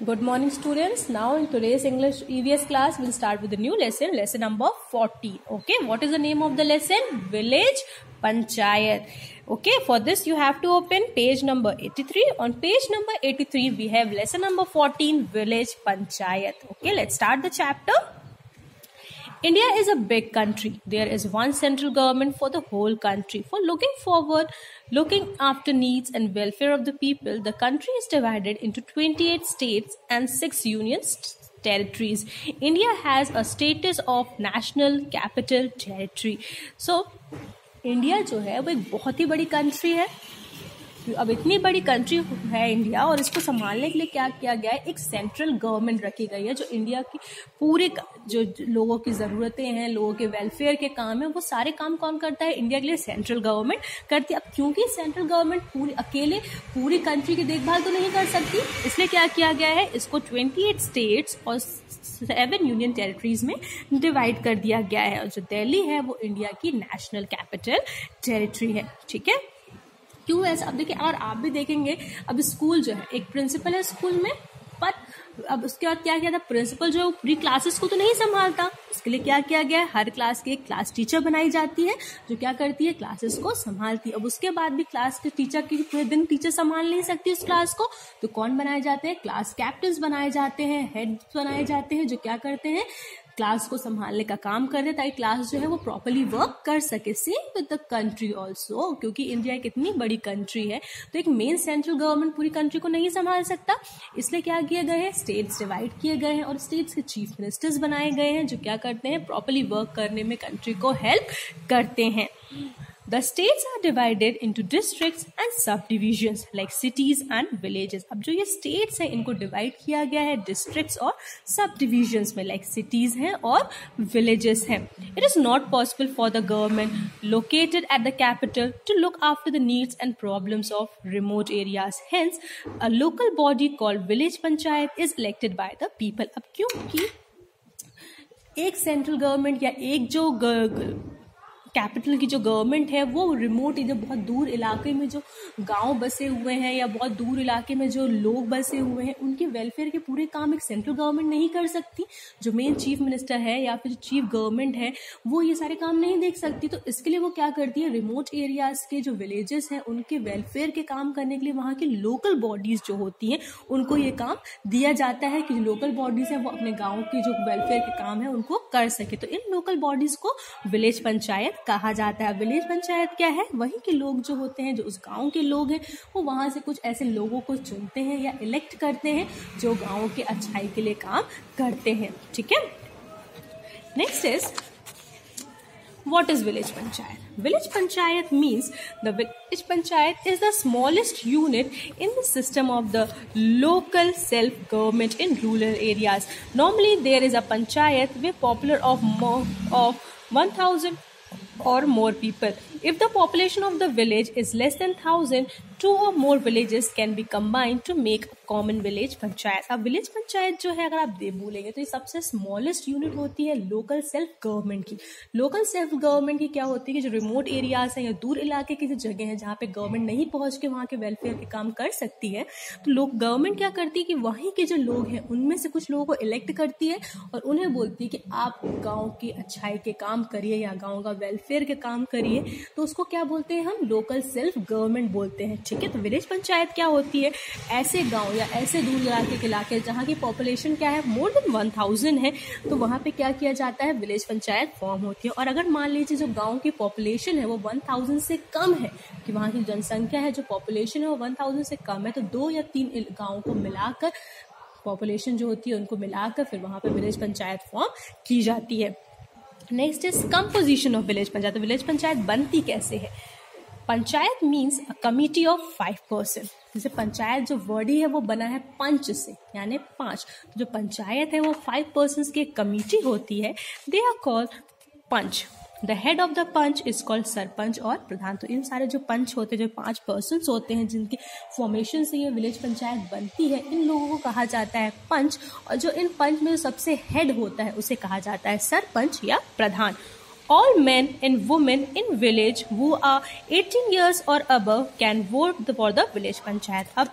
Good morning, students. Now in today's English EVS class, we'll start with the new lesson, lesson number 14. Okay, what is the name of the lesson? Village Panchayat. Okay, for this you have to open page number 83. On page number 83, we have lesson number 14, Village Panchayat. Okay, let's start the chapter. India is a big country. There is one central government for the whole country. For looking after needs and welfare of the people, the country is divided into 28 states and 6 union territories. India has a status of national capital territory. So, India जो है वो एक बहुत ही बड़ी country है. अब इतनी बड़ी कंट्री है इंडिया और इसको संभालने के लिए क्या किया गया है, एक सेंट्रल गवर्नमेंट रखी गई है जो इंडिया की पूरे जो लोगों की जरूरतें हैं, लोगों के वेलफेयर के काम है, वो सारे काम कौन करता है? इंडिया के लिए सेंट्रल गवर्नमेंट करती है. अब क्योंकि सेंट्रल गवर्नमेंट अकेले पूरी कंट्री की देखभाल तो नहीं कर सकती, इसलिए क्या किया गया है, इसको 28 स्टेट्स और 7 यूनियन टेरिटरीज में डिवाइड कर दिया गया है. और जो दिल्ली है वो इंडिया की नेशनल कैपिटल टेरिटरी है. ठीक है, क्यों ऐसा? अब देखिए, और आप भी देखेंगे, अब स्कूल जो है, एक प्रिंसिपल है स्कूल में, पर अब उसके बाद क्या किया था, प्रिंसिपल जो है वो पूरी क्लासेस को तो नहीं संभालता. इसके लिए क्या किया गया है, हर क्लास की एक क्लास टीचर बनाई जाती है जो क्या करती है, क्लासेस को संभालती है. अब उसके बाद भी क्लास के टीचर की पूरे दिन टीचर संभाल नहीं सकती उस क्लास को, तो कौन बनाए जाते हैं? क्लास कैप्टन बनाए जाते हैं, हेड्स बनाए जाते हैं, जो क्या करते हैं, क्लास को संभालने का काम करते हैं ताकि क्लास जो है वो प्रॉपर्ली वर्क कर सके. Same with the country also, क्योंकि इंडिया एक इतनी बड़ी कंट्री है तो एक मेन सेंट्रल गवर्नमेंट पूरी कंट्री को नहीं संभाल सकता. इसलिए क्या किए गए हैं, स्टेट्स डिवाइड किए गए हैं और स्टेट्स के चीफ मिनिस्टर्स बनाए गए हैं जो क्या करते हैं, प्रॉपर्ली वर्क करने में कंट्री को हेल्प करते हैं. The states are divided into districts and subdivisions like cities and villages. अब जो ये states हैं इनको divide किया गया है districts और subdivisions में, like cities हैं और villages हैं. It is not possible for the government located at the capital to look after the needs and problems of remote areas. Hence, a local body called village panchayat is elected by the people. अब क्योंकि एक central government या एक जो capital की जो government है वो रिमोट, जो बहुत दूर इलाके में जो गांव बसे हुए हैं या बहुत दूर इलाके में जो लोग बसे हुए हैं, उनके वेलफेयर के पूरे काम एक सेंट्रल गवर्नमेंट नहीं कर सकती. जो मेन चीफ मिनिस्टर है या फिर जो चीफ गवर्नमेंट है वो ये सारे काम नहीं देख सकती. तो इसके लिए वो क्या करती है, रिमोट एरियाज के जो विलेजेस हैं उनके वेलफेयर के काम करने के लिए वहाँ की लोकल बॉडीज जो होती हैं उनको ये काम दिया जाता है कि जो लोकल बॉडीज हैं वो अपने गाँव के जो वेलफेयर के काम है उनको कर सके. तो इन लोकल बॉडीज को विलेज पंचायत कहा जाता है. विलेज पंचायत क्या है, वहीं के लोग जो होते हैं, जो उस गांव के लोग हैं, वो वहां से कुछ ऐसे लोगों को चुनते हैं या इलेक्ट करते हैं जो गांव के अच्छाई के लिए काम करते हैं. ठीक है, next is what is village panchayat? Village panchayat means the village panchayat is the smallest unit in the system of the local self government in rural areas. Normally there is a panchayat with popular of 1000 or more people. If the population of the village is less than 1000, 2 or more villages can be combined to make a common village panchayat. अब village panchayat जो है, अगर आप बोलेंगे तो ये सबसे smallest unit होती है लोकल सेल्फ गवर्नमेंट की. लोकल सेल्फ गवर्नमेंट की क्या होती है कि जो रिमोट एरियाज हैं या दूर इलाके की जो जगह है जहाँ पे गवर्नमेंट नहीं पहुंच के वहाँ के वेलफेयर के काम कर सकती है, तो लोग गवर्नमेंट क्या करती है कि वहीं के जो लोग हैं उनमें से कुछ लोगों को इलेक्ट करती है और उन्हें बोलती है कि आप गाँव की अच्छाई के काम करिए या गाँव का वेलफेयर के काम करिए. तो उसको क्या बोलते हैं हम, लोकल सेल्फ गवर्नमेंट बोलते हैं. ठीक है, तो विलेज पंचायत क्या होती है, ऐसे गांव या ऐसे दूर दराज के इलाके जहां की पॉपुलेशन क्या है, मोर देन 1000 है, तो वहां पे क्या किया जाता है, विलेज पंचायत फॉर्म होती है. और अगर मान लीजिए जो गांव की पॉपुलेशन है वो 1000 से कम है, कि वहां की जनसंख्या है, जो पॉपुलेशन है वो 1000 से कम है, तो 2 या 3 गाँव को मिलाकर पॉपुलेशन जो होती है उनको मिलाकर फिर वहां पे विलेज पंचायत फॉर्म की जाती है. Next is composition of village panchayat. Village panchayat बनती कैसे है? Panchayat means a committee of 5 person. जैसे पंचायत जो वर्ड ही है वो बना है पंच से, यानी 5. तो जो पंचायत है वो 5 पर्सन की एक कमिटी होती है. They are called panch. The head of the panch is called sarpanch और प्रधान. तो इन सारे जो पंच होते हैं, जो 5 पर्सन होते हैं जिनकी फॉर्मेशन से ये विलेज पंचायत बनती है, इन लोगों को कहा जाता है पंच. और जो इन पंच में जो सबसे हेड होता है उसे कहा जाता है सरपंच या प्रधान. All men and women in village who are 18 years or above can vote for the village panchayat. अब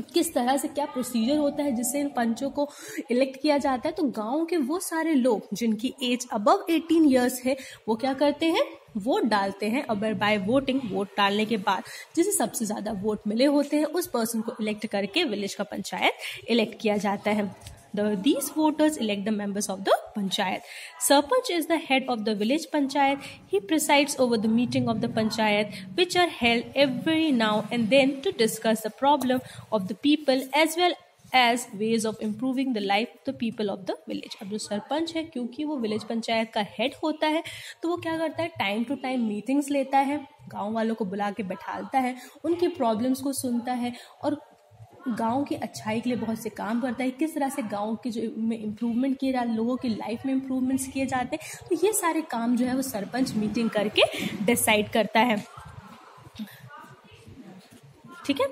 किस तरह से क्या प्रोसीजर होता है जिससे इन पंचों को इलेक्ट किया जाता है। तो गांव के वो सारे लोग जिनकी एज अबव 18 ईयर्स है वो क्या करते हैं, वोट डालते हैं। अब बाय वोटिंग, वोट डालने के बाद जिसे सबसे ज्यादा वोट मिले होते हैं उस पर्सन को इलेक्ट करके विलेज का पंचायत इलेक्ट किया जाता है। These voters elect the members of the panchayat. Sarpanch is the head of the village panchayat. He presides over the meeting of the panchayat, which are held every now and then to discuss the problem of the people as well as ways of improving the life of the people of the village. अब जो सरपंच है, क्योंकि वो village panchayat का head होता है, तो वो क्या करता है, टाइम टू टाइम मीटिंग्स लेता है, गांव वालों को बुला के बैठाता है, उनकी प्रॉब्लम्स को सुनता है और गांव की अच्छाई के लिए बहुत से काम करता है। किस तरह से गांव की जो में इम्प्रूवमेंट किए जाते, लोगों की लाइफ में इम्प्रूवमेंट्स किए जाते हैं, तो ये सारे काम जो है वो सरपंच मीटिंग करके डिसाइड करता है। ठीक है,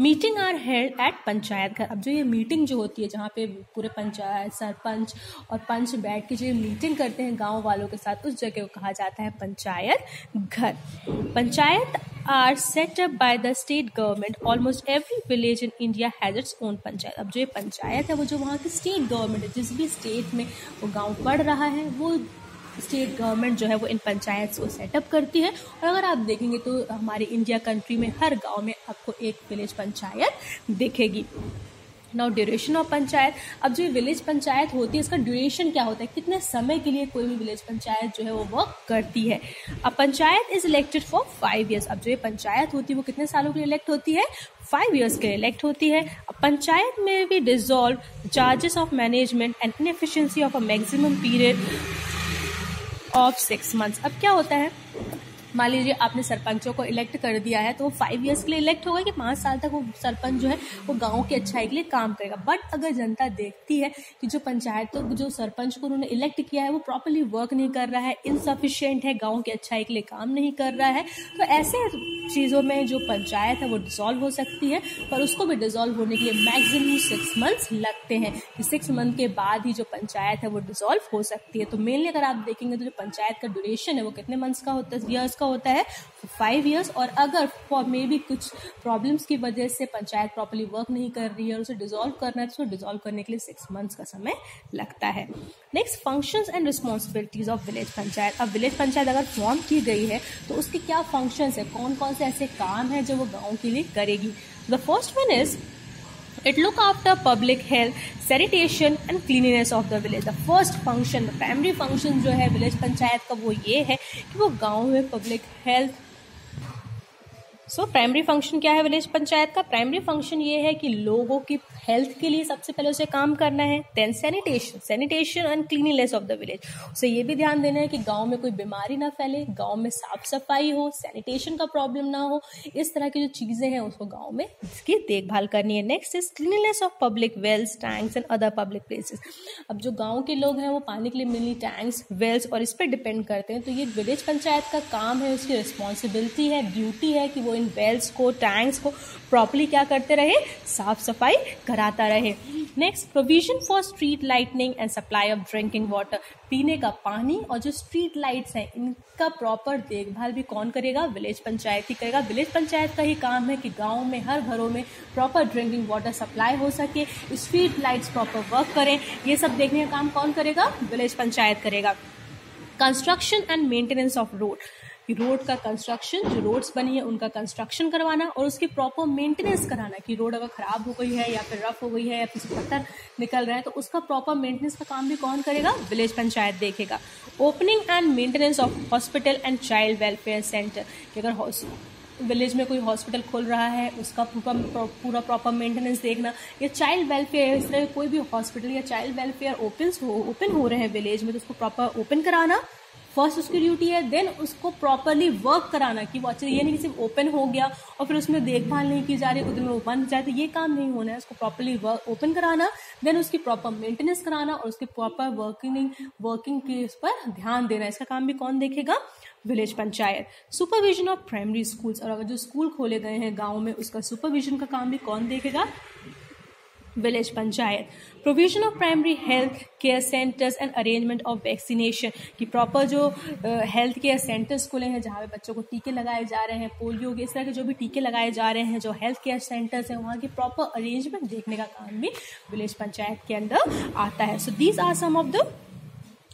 meeting are held at panchayat ghar. अब जो ये मीटिंग जो होती है जहाँ पे पूरे पंचायत सरपंच और पंच बैठ के जो मीटिंग करते हैं गांव वालों के साथ, उस जगह को कहा जाता है पंचायत घर। Panchayat are set up by the state government. Almost every village in India has its own panchayat. अब जो ये पंचायत है वो जो वहाँ की स्टेट गवर्नमेंट है, जिस भी स्टेट में वो गाँव पड़ रहा है, वो स्टेट गवर्नमेंट जो है वो इन पंचायत को सेटअप करती है। और अगर आप देखेंगे तो हमारे इंडिया कंट्री में हर गांव में आपको एक विलेज पंचायत दिखेगी। Now duration of panchayat. अब जो विलेज पंचायत होती है इसका ड्यूरेशन क्या होता है, कितने समय के लिए कोई भी विलेज पंचायत जो है वो वर्क करती है। अब panchayat is elected for 5 years। अब जो ये पंचायत होती है वो कितने सालों के लिए इलेक्ट होती है, 5 years के लिए इलेक्ट होती है। अब पंचायत में भी dissolve charges of management and inefficiency of a maximum period of 6 months। अब क्या होता है, मान लीजिए आपने सरपंचों को इलेक्ट कर दिया है तो वो 5 years के लिए इलेक्ट होगा कि 5 साल तक वो सरपंच जो है वो गांव की अच्छाई के लिए काम करेगा। बट अगर जनता देखती है कि जो पंचायत तो जो सरपंच को उन्होंने इलेक्ट किया है वो प्रॉपर्ली वर्क नहीं कर रहा है, इनसफिशिएंट है, गांव की अच्छाई के लिए काम नहीं कर रहा है, तो ऐसे चीज़ों में जो पंचायत है वो डिसॉल्व हो सकती है। पर उसको भी डिसॉल्व होने के लिए मैक्सिमम 6 months लगते हैं, कि 6 month के बाद ही जो पंचायत है वो डिसॉल्व हो सकती है। तो मेनली अगर आप देखेंगे तो जो पंचायत का ड्यूरेशन है वो कितने मंथ्स का होता है, ईयर्स का होता है, 5 years। और अगर फॉर मे बी कुछ प्रॉब्लम्स की वजह से पंचायत प्रॉपर्ली वर्क नहीं कर रही है और उसे डिसॉल्व करना है तो उसे डिसॉल्व करने के लिए 6 months का समय लगता है। Next, functions and responsibilities of village panchayat. अब विलेज पंचायत अगर फॉर्म की गई है तो उसके क्या फंक्शंस है, कौन कौन से ऐसे काम है जो वो गाँव के लिए करेगी। The first one is It look after public health, sanitation and cleanliness of the village. The first function, the primary function जो है विलेज पंचायत का वो ये है कि वो गांव में पब्लिक हेल्थ। प्राइमरी फंक्शन क्या है विलेज पंचायत का, प्राइमरी फंक्शन ये है कि लोगों की हेल्थ के लिए सबसे पहले उसे काम करना है। Then sanitation and cleanliness of the village. उसे ये भी ध्यान देना है कि गांव में कोई बीमारी ना फैले, गांव में साफ सफाई हो, सैनिटेशन का प्रॉब्लम ना हो, इस तरह की जो चीजें हैं उसको गांव में इसकी देखभाल करनी है। Next is cleanliness of public wells, tanks and other public places. अब जो गाँव के लोग हैं वो पानी के लिए मिली टैंक्स, वेल्स और इस पर डिपेंड करते हैं, तो ये विलेज पंचायत का काम है, उसकी रिस्पॉन्सिबिलिटी है, ड्यूटी है कि वो इन वेल्स को, टैंक्स को प्रॉपर्ली क्या करते रहे, साफ सफाई कराता रहे। Next, provision for street lightning and supply of drinking water. पीने का पानी और जो स्ट्रीट लाइट्स हैं इनका प्रॉपर देखभाल भी कौन करेगा, विलेज पंचायत ही करेगा। विलेज पंचायत का ही काम है कि गांव में हर घरों में प्रॉपर ड्रिंकिंग वाटर सप्लाई हो सके, स्ट्रीट लाइट्स प्रॉपर वर्क करें, ये सब देखने का काम कौन करेगा, विलेज पंचायत करेगा। Construction and maintenance of road का कंस्ट्रक्शन, जो रोड्स बनी है उनका कंस्ट्रक्शन करवाना और उसकी प्रॉपर मेंटेनेंस कराना कि रोड अगर खराब हो गई है या फिर रफ हो गई है या फिर पत्थर निकल रहा है तो उसका प्रॉपर मेंटेनेंस का काम भी कौन करेगा, विलेज पंचायत देखेगा। Opening and maintenance of hospital and child welfare centre, कि अगर विलेज में कोई हॉस्पिटल खोल रहा है उसका पूरा प्रॉपर मेंटेनेंस देखना, या चाइल्ड वेलफेयर, इस तरह कोई भी हॉस्पिटल या चाइल्ड वेलफेयर ओपन हो रहे हैं विलेज में तो उसको प्रॉपर ओपन कराना फर्स्ट उसकी ड्यूटी है। देन उसको प्रॉपरली वर्क कराना कि वो अच्छे, ये नहीं कि सिर्फ ओपन हो गया और फिर उसमें देखभाल नहीं की जा रही, कुछ दिन में वो बंद जाए, तो ये काम नहीं होना है। उसको प्रॉपरली ओपन कराना, देन उसकी प्रॉपर मेंटेनेंस कराना और उसके प्रॉपर वर्किंग के उस पर ध्यान देना। इसका काम भी कौन देखेगा, village panchayat. Supervision of primary schools, और अगर जो स्कूल खोले गए हैं गाँव में उसका सुपरविजन का काम भी कौन देखेगा, village panchayat, provision of primary health care centres and arrangement of vaccination, कि प्रॉपर जो हेल्थ केयर सेंटर्स खुले हैं जहाँ पे बच्चों को टीके लगाए जा रहे हैं, पोलियो के, इस तरह के जो भी टीके लगाए जा रहे हैं, जो हेल्थ केयर सेंटर्स हैं वहाँ की प्रॉपर अरेंजमेंट देखने का काम भी विलेज पंचायत के अंदर आता है. So these are some of the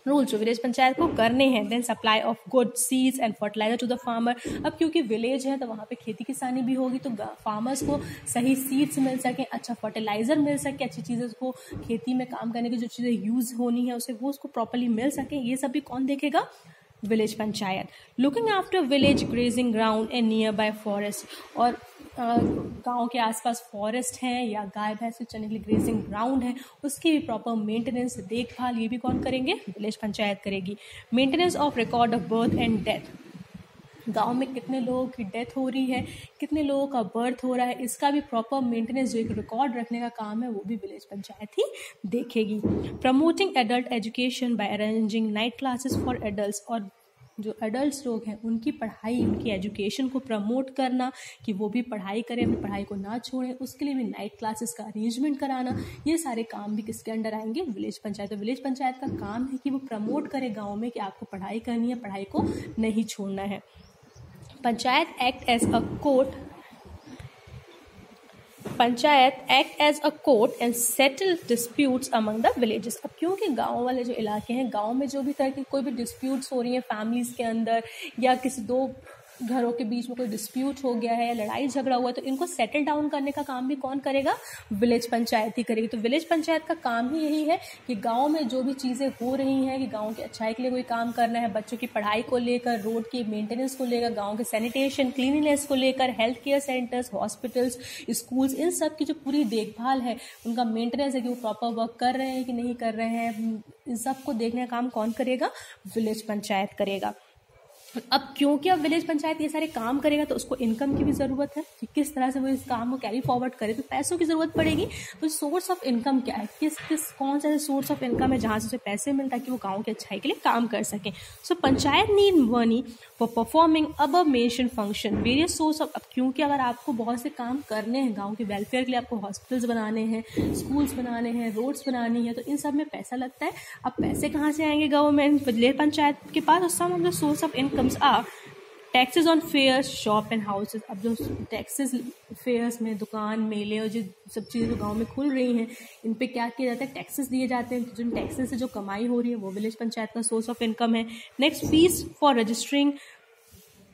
rule जो विलेज पंचायत को करने हैं. Then supply of good seeds and fertiliser to the farmer. अब क्योंकि विलेज है तो वहाँ पे खेती किसानी भी होगी, तो फार्मर्स को सही सीड्स मिल सके, अच्छा फर्टिलाइजर मिल सके, अच्छी चीज़ें उसको खेती में काम करने की जो चीज़ें यूज होनी है उसे वो उसको प्रॉपरली मिल सके. ये सब भी कौन देखेगा? Village panchayat. Looking after village grazing ground and near by forest, और गांव के आसपास फॉरेस्ट हैं या गाय भैंस के चरने के लिए ग्रेजिंग ग्राउंड है, उसकी भी प्रॉपर मेंटेनेंस, देखभाल, ये भी कौन करेंगे? विलेज पंचायत करेगी. Maintenance of record of birth and death, गांव में कितने लोगों की डेथ हो रही है, कितने लोगों का बर्थ हो रहा है, इसका भी प्रॉपर मेंटेनेंस, जो एक रिकॉर्ड रखने का काम है, वो भी विलेज पंचायत ही देखेगी. Promoting adult education by arranging night classes for adults, और जो एडल्ट्स लोग हैं उनकी पढ़ाई, उनकी एजुकेशन को प्रमोट करना, कि वो भी पढ़ाई करें, अपनी पढ़ाई को ना छोड़ें, उसके लिए भी नाइट क्लासेस का अरेंजमेंट कराना. ये सारे काम भी किसके अंडर आएंगे? विलेज पंचायत. तो विलेज पंचायत का काम है कि वो प्रमोट करे गाँव में कि आपको पढ़ाई करनी है, पढ़ाई को नहीं छोड़ना है. Panchayat act as a court, panchayat act as a court and settle disputes among the villages. अब क्योंकि गांव वाले जो इलाके हैं, गांव में जो भी तरह की कोई भी डिस्प्यूट्स हो रही हैं फैमिलीज के अंदर, या किसी दो घरों के बीच में कोई डिस्प्यूट हो गया है या लड़ाई झगड़ा हुआ है, तो इनको सेटल डाउन करने का काम भी कौन करेगा? विलेज पंचायत ही करेगी. तो विलेज पंचायत का काम ही यही है कि गांव में जो भी चीज़ें हो रही हैं, कि गांव की अच्छाई के लिए कोई काम करना है, बच्चों की पढ़ाई को लेकर, रोड की मेंटेनेंस को लेकर, गांव के सैनिटेशन क्लीनिनेस को लेकर, health care centers, hospitals, schools, इन सब की जो पूरी देखभाल है, उनका मेंटेनेंस है कि वो प्रॉपर वर्क कर रहे हैं कि नहीं कर रहे हैं, इन सब को देखने का काम कौन करेगा? विलेज पंचायत करेगा. अब क्योंकि अब विलेज पंचायत ये सारे काम करेगा तो उसको इनकम की भी ज़रूरत है कि किस तरह से वो इस काम को कैरी फॉरवर्ड करे, तो पैसों की ज़रूरत पड़ेगी. तो सोर्स ऑफ इनकम क्या है, कौन सा सोर्स ऑफ इनकम है जहाँ से उसे पैसे मिल, ताकि वो गाँव की अच्छाई के लिए काम कर सकें. So panchayat need money for performing above mention function. Various source of, अब क्योंकि अगर आपको बहुत से काम करने हैं गाँव के वेलफेयर के लिए, आपको हॉस्पिटल्स बनाने हैं, स्कूल्स बनाने हैं, रोड्स बनानी है, तो इन सब में पैसा लगता है. अब पैसे कहाँ से आएंगे गवर्नमेंट, विलेज पंचायत के पास? और some of the source of incomes are taxes on fares, shop and houses. अब जो टैक्सेस फेयर्स में, दुकान, मेले और जो सब चीज़ें जो गांव में खुल रही हैं, इन पे क्या किया जाता है? टैक्सेस दिए जाते हैं. जिन टैक्सेस से जो कमाई हो रही है वो विलेज पंचायत का सोर्स ऑफ इनकम है. Next, fees for registering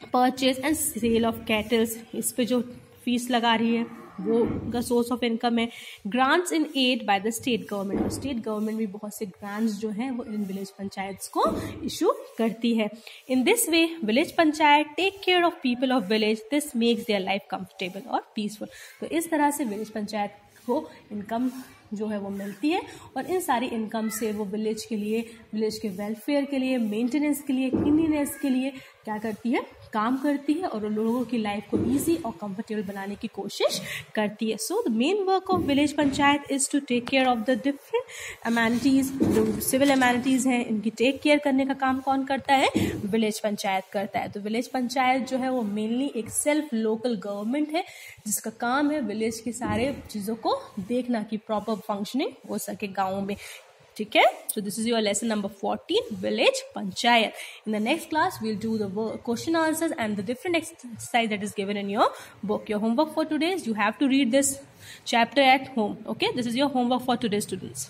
purchase and sale of cattles, इस पे जो फीस लगा रही है वो का सोर्स ऑफ इनकम है. Grants in aid by the state government, और स्टेट गवर्नमेंट भी बहुत से ग्रांट्स जो हैं वो इन विलेज पंचायत्स को इशू करती है. In this way village panchayat take care of people of village, this makes their life comfortable और पीसफुल. तो इस तरह से विलेज पंचायत को इनकम जो है वो मिलती है, और इन सारी इनकम से वो विलेज के लिए, विलेज के वेलफेयर के लिए, मेंटेनेंस के लिए, क्लीनिनेस के लिए क्या करती है? काम करती है, और लोगों की लाइफ को इजी और कंफर्टेबल बनाने की कोशिश करती है. So the main work of village panchayat is to take care of the different amenities. जो सिविल अमेनिटीज हैं इनकी टेक केयर करने का काम कौन करता है? विलेज पंचायत करता है. तो विलेज पंचायत जो है वो मेनली एक सेल्फ लोकल गवर्नमेंट है, जिसका काम है विलेज की सारे चीज़ों को देखना कि प्रॉपर फंक्शनिंग हो सके गाँव में. ठीक है. So this is your lesson number 14, village panchayat. In the next class we'll do the question answers and the different exercise that is given in your book. Your homework for today is you have to read this chapter at home. Okay, this is your homework for today, students.